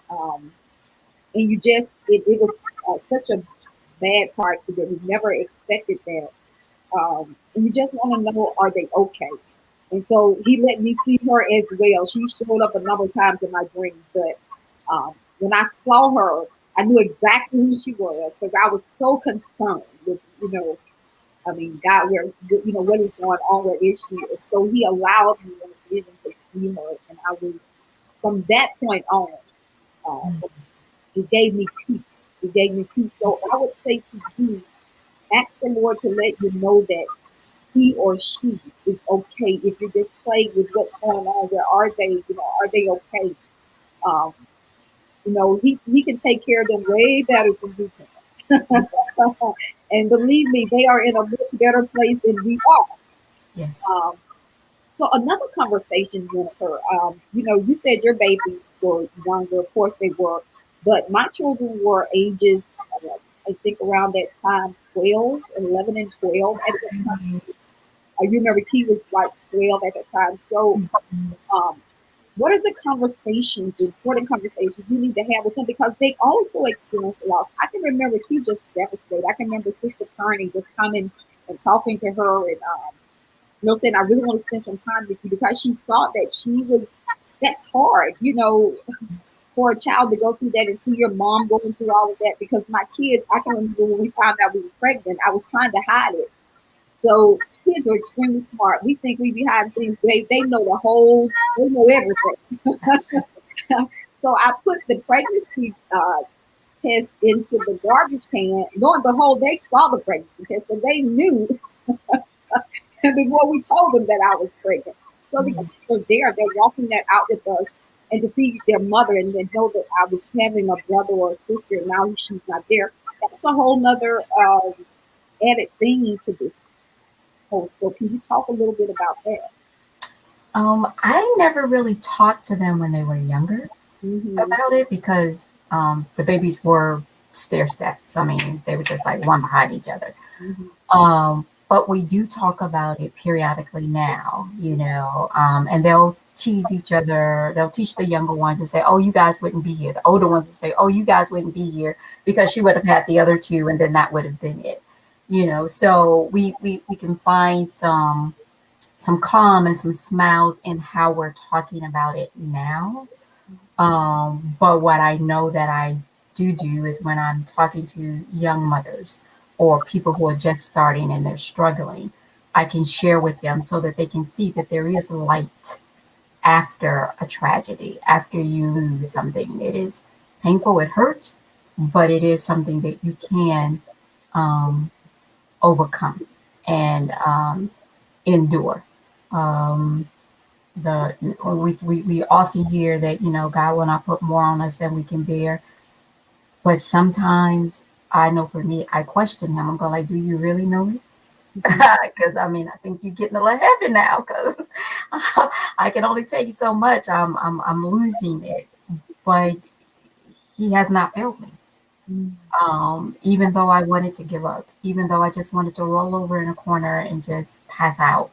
And it was such a bad car accident. We never expected that. And you just want to know, are they okay? And so he let me see her as well. She showed up a number of times in my dreams, but when I saw her, I knew exactly who she was because I was so concerned with, I mean, God, what is going on? Where is she? And so he allowed me in a vision to see her. And I was, from that point on, it gave me peace. It gave me peace. So I would say to you, ask the Lord to let you know that he or she is okay. If you're just plagued with what's going on, where are they? Are they okay? Um, he can take care of them way better than we can. And believe me, they are in a much better place than we
Yes.
are. So another conversation, Jennifer. You said your babies were younger. Of course, they were, but my children were ages, I think, around that time, 12, 11, and 12 at that time. You remember he was like 12 at the time. So, um, what are the conversations, important conversations you need to have with them because they also experienced loss? I can remember he just devastated. I can remember Sister Kearney just coming and talking to her and saying I really want to spend some time with you because she saw that that's hard, for a child to go through that and see your mom going through all of that. Because my kids, I can remember when we found out we were pregnant, I was trying to hide it. So kids are extremely smart. We think we be hiding things. They know they know everything.
That's true.
So I put the pregnancy test into the garbage can. Lo and behold, they saw the pregnancy test, and they knew before we told them that I was pregnant. So the
Mhm.
kids are there, they're walking that out with us, and to see their mother and then know that I was having a brother or a sister, and now she's not there. That's a whole nother added thing to this whole scope. Can you talk a little bit about that?
I never really talked to them when they were younger
Mm-hmm.
about it because the babies were stair steps. I mean, they were just like one behind each other.
Mm-hmm.
But we do talk about it periodically now, and they'll tease each other. They'll teach the younger ones and say, "Oh, you guys wouldn't be here." The older ones will say, "Oh, you guys wouldn't be here because she would have had the other two, and then that would have been it." So we can find some calm and some smiles in how we're talking about it now. But what I know that I do is when I'm talking to young mothers or people who are just starting and they're struggling, I can share with them so that they can see that there is light after a tragedy, after you lose something. It is painful, it hurts, but it is something that you can um, overcome and endure. Um, we often hear that God will not put more on us than we can bear, but sometimes I know for me I question him. I'm going like, do you really know me?
Mm-hmm.
Because I mean I think you're getting a little heavy now because I can only take so much. I'm losing it, but he has not failed me. Even though I wanted to give up, even though I just wanted to roll over in a corner and just pass out,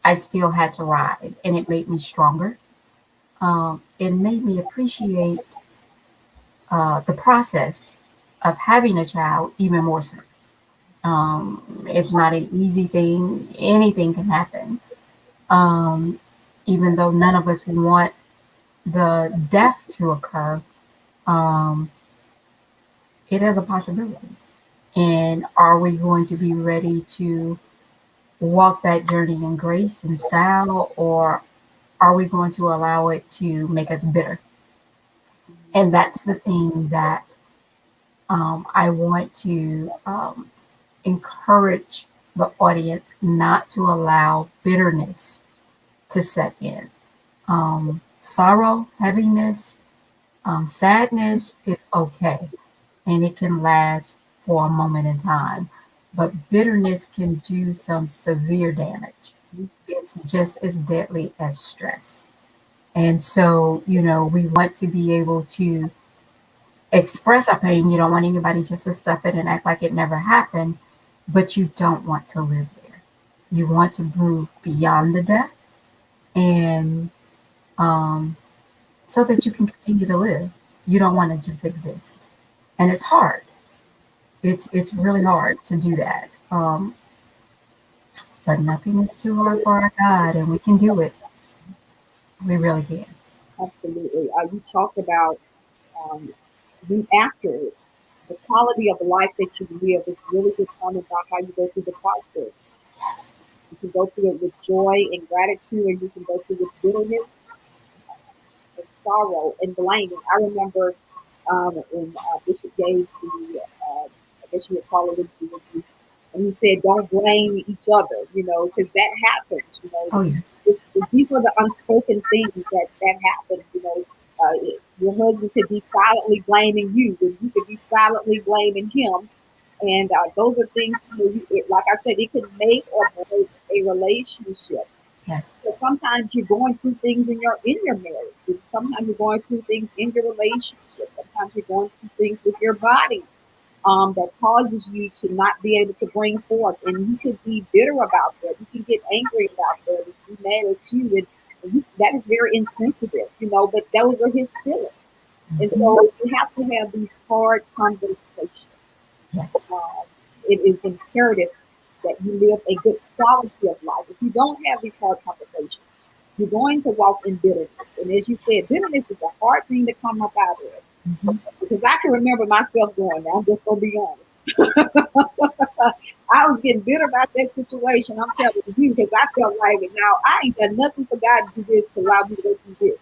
I still had to rise, and it made me stronger. It made me appreciate the process of having a child, even more so. It's not an easy thing. Anything can happen. Um, Even though none of us want the death to occur, um, it is a possibility. And are we going to be ready to walk that journey in grace and style, or are we going to allow it to make us bitter? And that's the thing that I want to encourage the audience not to allow bitterness to set in. Sorrow, heaviness, sadness is okay, and it can last for a moment in time. But bitterness can do some severe damage. It's just as deadly as stress. And so, we want to be able to express our pain. You don't want anybody just to stuff it and act like it never happened, but you don't want to live there. You want to move beyond the death, and so that you can continue to live. You don't want to just exist. And it's hard. It's really hard to do that. But nothing is too hard for our God, and we can do it. We really can.
Absolutely. You talked about um, then after it, the quality of life that you live is really determined by how you go through the process.
Yes.
You can go through it with joy and gratitude, or you can go through it with bitterness and sorrow and blaming. I remember when Bishop gave I guess you would call it eulogy, and he said, "Don't blame each other," because that happens.
Oh yeah.
These were the unspoken things that happen. Your husband could be silently blaming you, but you could be silently blaming him, and those are things. Like I said, it can make or break a relationship.
Yes.
So sometimes you're going through things in your marriage. And sometimes you're going through things in your relationship. Sometimes you're going through things with your body that causes you to not be able to bring forth. And you could be bitter about that. You can get angry about that. And be mad at you. And that is very insensitive. But those are his feelings. And
Hmm.
so you have to have these hard conversations.
Yes.
Um, it is imperative that you live a good quality of life. If you don't have these hard conversations, you're going to walk in bitterness. And as you said, bitterness is a hard thing to come up out of.
Hmm.
Because I can remember myself doing that. I'm just going to be honest. I was getting bitter about that situation. I'm telling you, because I felt like, now I ain't done nothing for God to do this, to allow me to go through this.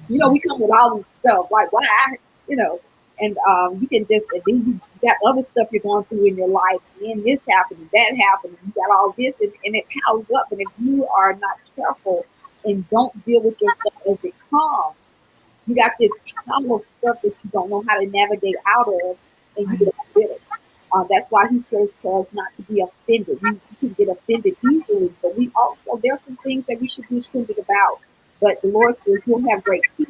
We come with all this stuff, like why, you know, and you can just, and then you got other stuff you're going through in your life, and this happened, and that happened, and you got all this, and it piles up. And if you are not careful and don't deal with yourself as it comes, you got this pile of stuff that you don't know how to navigate out of, and you
Right.
get bitter. That's why he says to us not to be offended. We can get offended easily, but there's some things that we should be offended about. But the Lord says you'll have great peace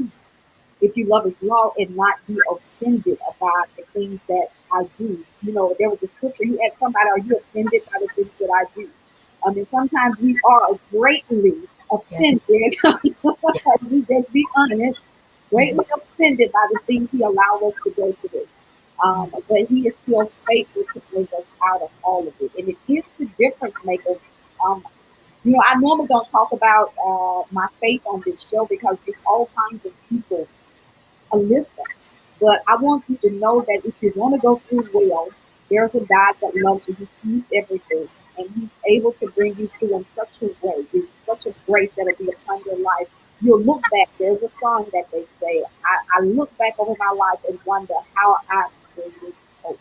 if you love his law and not be offended about the things that I do. There was a scripture, he asked somebody, are you offended by the things that I do? I mean, sometimes we are greatly offended.
Yes. Yes.
We just be honest,
Mhm.
greatly offended by the things he allowed us to go through. But he is still faithful to bring us out of all of it. And it is the difference maker. Um, I normally don't talk about my faith on this show because there's all kinds of people listen. But I want you to know that if you want to go through well, there's a God that loves you. He sees everything. And he's able to bring you through in such a way, with such a grace that'll be upon your life. You'll look back. There's a song that they say, I look back over my life and wonder made it over,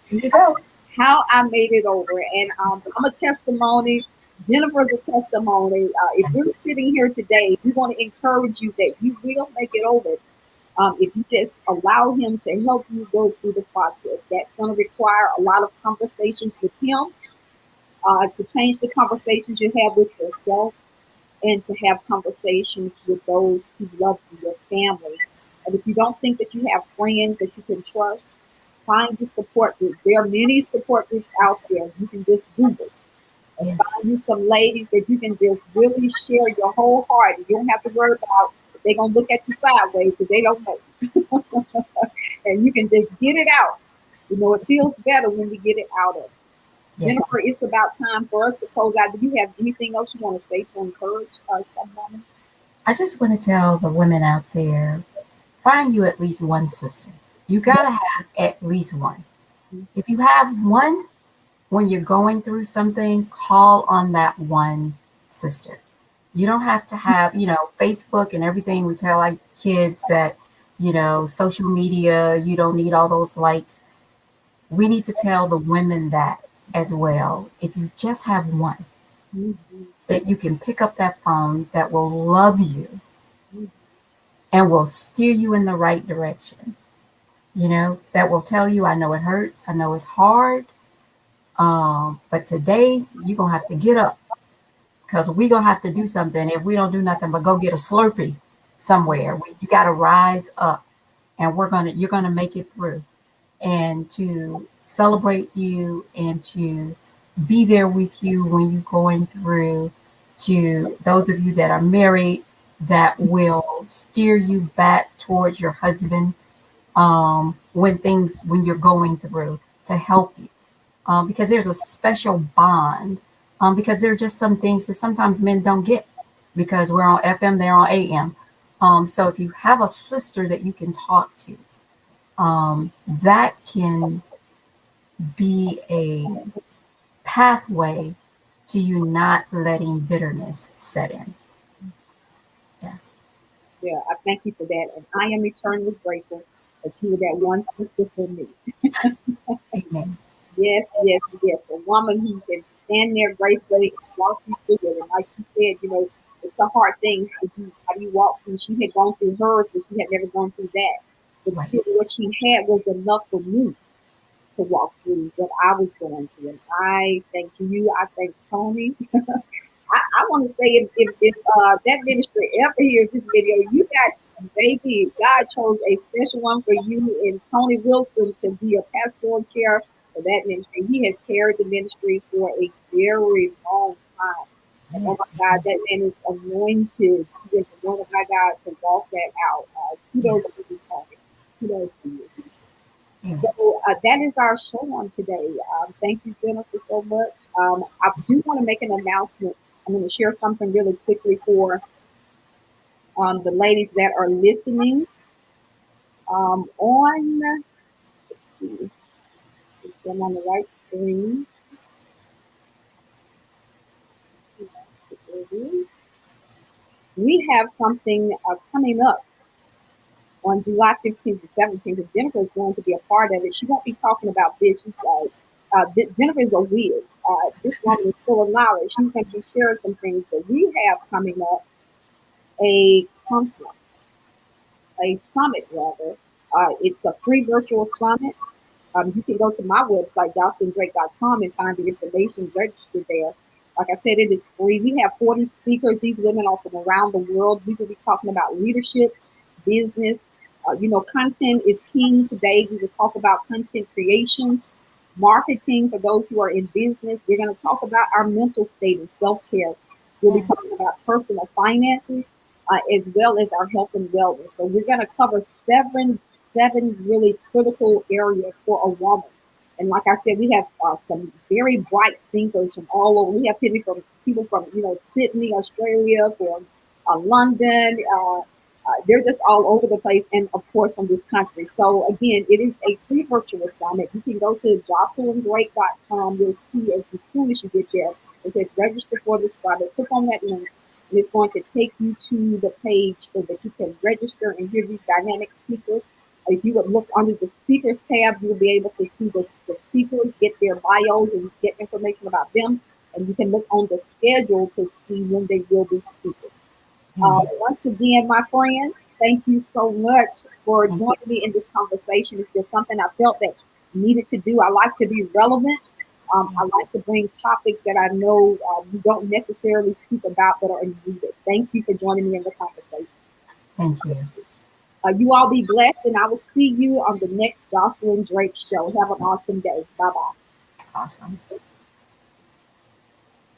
Here you go.
how I made it over. And I'm a testimony. Jennifer's a testimony. If we're sitting here today, we want to encourage you that you will make it over. If you just allow him to help you go through the process, that's going to require a lot of conversations with him, to change the conversations you have with yourself, and to have conversations with those who love you, your family. And if you don't think that you have friends that you can trust, find the support groups. There are many support groups out there. You can just Google and
Yes.
find you some ladies that you can just really share your whole heart. You don't have to worry about they're gonna look at you sideways because they don't know. And you can just get it out. You know, it feels better when we get it out of.
Yes.
Jennifer, it's about time for us to close out. Do you have anything else you want to say to encourage someone?
I just want to tell the women out there, find you at least one sister. You got to have at least one. If you have one, when you're going through something, call on that one sister. You don't have to have, Facebook and everything. We tell our kids that, social media, you don't need all those likes. We need to tell the women that as well. If you just have one,
Mhm.
that you can pick up that phone that will love you
Mhm.
and will steer you in the right direction, that will tell you, I know it hurts, I know it's hard, but today you're going to have to get up because we're going to have to do something. If we don't do nothing but go get a Slurpee somewhere, you got to rise up and you're going to make it through. And to celebrate you and to be there with you when you're going through, to those of you that are married, that will steer you back towards your husband, when you're going through, to help you, because there's a special bond, because there are just some things that sometimes men don't get because we're on FM, they're on AM. So if you have a sister that you can talk to, that can be a pathway to you not letting bitterness set in. Yeah.
Yeah, I thank you for that. And I am eternally grateful that you were that one sister for me.
Amen.
Yes, yes, yes. A woman who can stand there gracefully and walk you through it. And like you said, it's a hard thing. How do you walk through? She had gone through hers, but she had never gone through that. But
Right.
still, what she had was enough for me to walk through what I was going through. And I thank you. I thank Tony. I want to say if that ministry ever hears this video, you got baby. God chose a special one for you and Tony Wilson to be a pastoral care for that ministry. He has carried the ministry for a very long time. And oh my
Yes.
God, that man is anointed. He is anointed by God to walk that out.
Yeah.
Kudos to you, Tony. Kudos to you.
Amen.
So that is our show on today. Thank you, Jennifer, so much. I do want to make an announcement. I'm going to share something really quickly for the ladies that are listening on. Let's see, if I'm on the right screen. Yes, there it is. We have something coming up on July 15th and 17th. And Jennifer is going to be a part of it. She won't be talking about this. She's Jennifer is a whiz. This woman is full of knowledge. She's going to be sharing some things that we have coming up, a conference, a summit rather. It's a free virtual summit. You can go to my website, jocelyndrake.com, and find the information registered there. Like I said, it is free. We have 40 speakers. These women are from around the world. We will be talking about leadership, business. Content is king today. We will talk about content creation, marketing for those who are in business. We're going to talk about our mental state and self care. We'll be
Yeah.
talking about personal finances as well as our health and wellness. So we're going to cover seven really critical areas for a woman. And like I said, we have some very bright thinkers from all over. We have people from Sydney, Australia, from London. They're just all over the place, and of course from this country. So again, it is a free virtual summit. You can go to jocelyndrake.com. You'll see as soon as you get there, it says register for this summit. Click on that link, and it's going to take you to the page so that you can register and hear these dynamic speakers. If you would look under the speakers tab, you'll be able to see the speakers, get their bios, and get information about them. And you can look on the schedule to see when they will be speaking.
Amen.
Once again, my friend, thank you so much for
Thank
joining me in this conversation. It's just something I felt that needed to do. I like to be relevant.
you.
I like to bring topics that I know we don't necessarily speak about that are needed. Thank you for joining me in the conversation.
Thank you.
You all be blessed, and I will see you on the next Jocelyn Drake show. Have an awesome day. Bye bye.
Awesome.